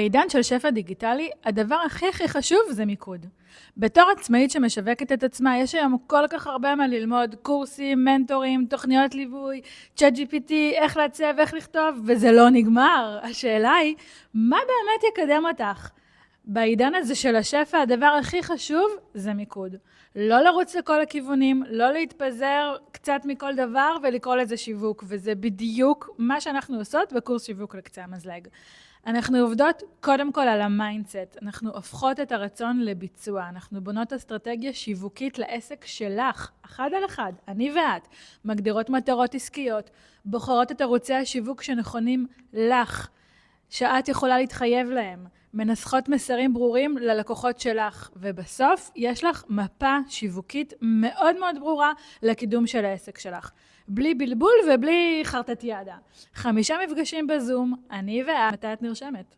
בעידן של שפע דיגיטלי, הדבר הכי חשוב זה מיקוד. בתור עצמאית שמשווקת את עצמה, יש היום כל כך הרבה מה ללמוד, קורסים, מנטורים, תוכניות ליווי, צ'אט GPT, איך לעצב, איך לכתוב, וזה לא נגמר. השאלה היא, מה באמת יקדם אותך? בעידן הזה של השפע, הדבר הכי חשוב זה מיקוד. לא לרוץ לכל הכיוונים, לא להתפזר קצת מכל דבר ולקרוא לזה שיווק, וזה בדיוק מה שאנחנו עושות בקורס שיווק לקצה המזלג. אנחנו עובדות קודם כל על המיינדסט, אנחנו הופכות את הרצון לביצוע, אנחנו בונות אסטרטגיה שיווקית לעסק שלך, אחד על אחד, אני ואת, מגדירות מטרות עסקיות, בוחרות את ערוצי השיווק שנכונים לך, שאת יכולה להתחייב להם, מנסחות מסרים ברורים ללקוחות שלך, ובסוף יש לך מפה שיווקית מאוד מאוד ברורה לקידום של העסק שלך. בלי בלבול ובלי חרטט ידה. 5 מפגשים בזום, אני ואת, מתי את נרשמת?